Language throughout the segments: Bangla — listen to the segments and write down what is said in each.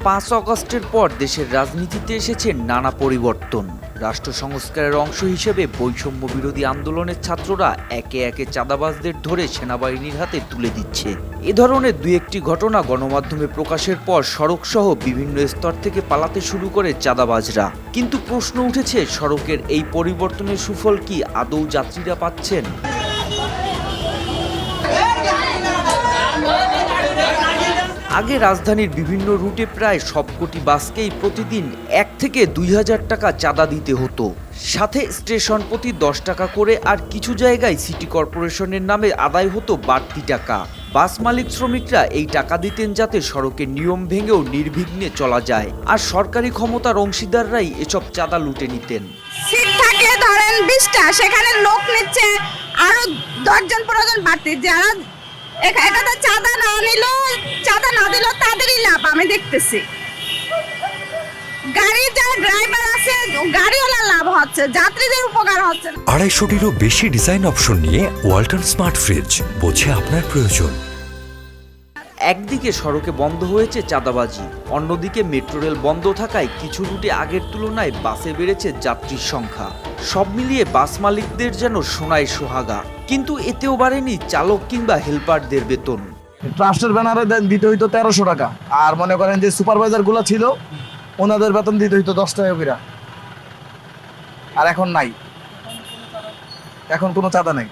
5 আগস্টের পর দেশের রাজনীতিতে এসেছে নানা পরিবর্তন। রাষ্ট্র সংস্কারের অংশ হিসেবে বৈষম্য বিরোধী আন্দোলনের ছাত্ররা একে একে চাঁদাবাজদের ধরে সেনাবাহিনীর হাতে তুলে দিচ্ছে। এ ধরনের দুই একটি ঘটনা গণমাধ্যমে প্রকাশের পর সড়কসহ বিভিন্ন স্তর থেকে পালাতে শুরু করে চাঁদাবাজরা। কিন্তু প্রশ্ন উঠেছে, সড়কের এই পরিবর্তনের সুফল কি আদৌ যাত্রীরা পাচ্ছেন? আগে রাজধানীর বিভিন্ন রুটে প্রায় সবকটি বাসকেই প্রতিদিন 1 থেকে 2,000 টাকা চাঁদা দিতে হতো, সাথে স্টেশন প্রতি 10 টাকা করে, আর কিছু জায়গায় সিটি কর্পোরেশনের নামে আদায় হতো বাড়তি টাকা। বাস মালিক শ্রমিকরা এই টাকা দিতেন যাতে সড়কের নিয়ম ভেঙেও নির্বিঘ্নে চলা যায়, আর সরকারি ক্ষমতার অংশীদাররাই এসব চাঁদা লুটে নিতেন। সিট থাকে ধরেন 20টা, সেখানে লোক নিচ্ছে আরো 10 জন 15 জন বাড়তি। যারা এখানে চাঁদা না দিল তাদেরই লাভ আমি দেখতেছি। গাড়ির যারা ড্রাইভার আছে গাড়িওয়ালা লাভ হচ্ছে, যাত্রীদের উপকার হচ্ছে। 250টিরও বেশি ডিজাইন অপশন নিয়ে ওয়ালটন স্মার্ট ফ্রিজ, বোঝে আপনার প্রয়োজন। একদিকে সড়কে বন্ধ হয়েছে চাঁদাবাজি, অন্যদিকে মেট্রো রেল বন্ধ থাকায় কিছু রুটে আগের তুলনায় বাসে বেড়েছে যাত্রীর সংখ্যা। সব মিলিয়ে বাস মালিকদের যেন সোনায় সোহাগা, কিন্তু এতেও বাড়েনি চালক কিংবা হেল্পারদের বেতন। ট্রাস্টের ব্যানারে দিতে হইতো 1300 টাকা, আর মনে করেন যে সুপারভাইজার গুলো ছিল ওনাদের বেতন দিতে হইতো 10 টাকা করে, আর এখন নাই, এখন কোনো চাঁদা নাই।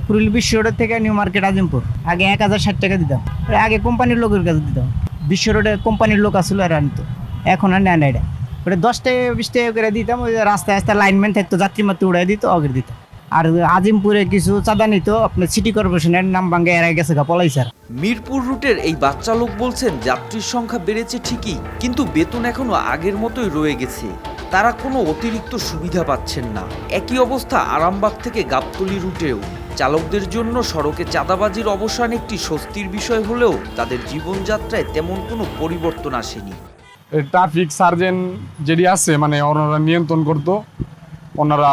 পুরুলিয়া বিশ্ব রোডের থেকে নিউ মার্কেট আজিমপুর আগে 1060 টাকা দিতাম, আগে কোম্পানির লোকের কাছে দিতাম। বিশ্ব রোডে কোম্পানির লোক আসলে আর আনতো, এখন আর নেয় না। এটা ওটা 10 টাকা 20 টাকা করে দিতাম। ওই রাস্তায় রাস্তায় লাইনম্যান থাকতো, যাত্রী মাত্র উড়াই দিত, অগের দিত। আর আজিমপুরে কিছু চাঁদা নিত আপনার সিটি কর্পোরেশনের নাম ভাঙ্গে এড়াই গেছে পলাইছে। মিরপুর রুটের এই বাচ্চা লোক বলছেন, যাত্রীর সংখ্যা বেড়েছে ঠিকই, কিন্তু বেতন এখনো আগের মতোই রয়ে গেছে। তারা কোনো অতিরিক্ত সুবিধা পাচ্ছেন না। একই অবস্থা আরামবাগ থেকে গাবতলী রুটেও। চালকদের জন্য সড়কে চাঁদাবাজির অবসান একটি স্বস্তির বিষয় হলেও তাদের জীবনযাত্রায় তেমন কোনো পরিবর্তন আসেনি। ট্রাফিক সার্জেন্ট যেটি আছে, মানে ওনারা নিয়ন্ত্রণ করতো, ওনারা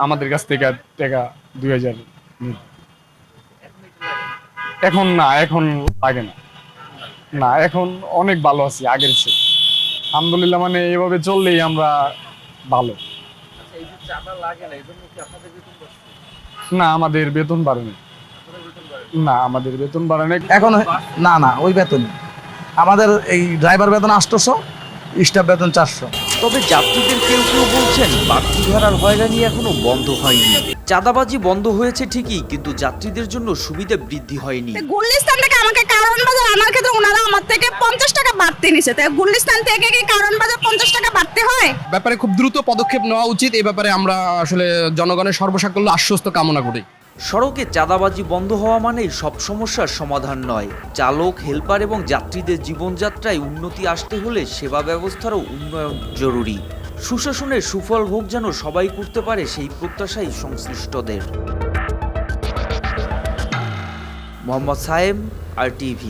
আমাদের কাছ থেকে টাকা 2000 নিত। এখন না, এখন লাগে না, না এখন অনেক ভালো আছি আগের চেয়ে, আলহামদুলিল্লাহ। মানে এভাবে চললেই আমরা ভালো। না, আমাদের বেতন বাড়েনি। না, আমাদের বেতন বাড়েনি এখন না ওই বেতন আমাদের এই ড্রাইভার বেতন 800, স্টাফ বেতন 400। তবে যাত্রীদের কেউ কেউ বলছেন, বাড়তি ভাড়ার হয়রানি এখনো বন্ধ হয়নি। চাঁদাবাজি বন্ধ হয়েছে ঠিকই, কিন্তু যাত্রীদের জন্য সুবিধা বৃদ্ধি হয়নি। গুলিস্তান থেকে আমাকে কারণ বাজার আনার ক্ষেত্রে ওনারা আমার থেকে 50 টাকা বাড়তি নিছে। তাই গুলিস্তান থেকে কি কারণ বাজার 50 টাকা বাড়তে হয়? ব্যাপারে খুব দ্রুত পদক্ষেপ নেওয়া উচিত। এই ব্যাপারে আমরা আসলে জনগণের সর্বসাকল্য আশ্বস্ত কামনা করি। সড়কে চাঁদাবাজি বন্ধ হওয়া মানেই সব সমস্যার সমাধান নয়। চালক, হেল্পার এবং যাত্রীদের জীবনযাত্রায় উন্নতি আসতে হলে সেবা ব্যবস্থারও উন্নয়ন জরুরি। সুশাসনের সুফল ভোগ যেন সবাই করতে পারে, সেই প্রত্যাশাই সংশ্লিষ্টদের। মোহাম্মদ সায়েম, RTV।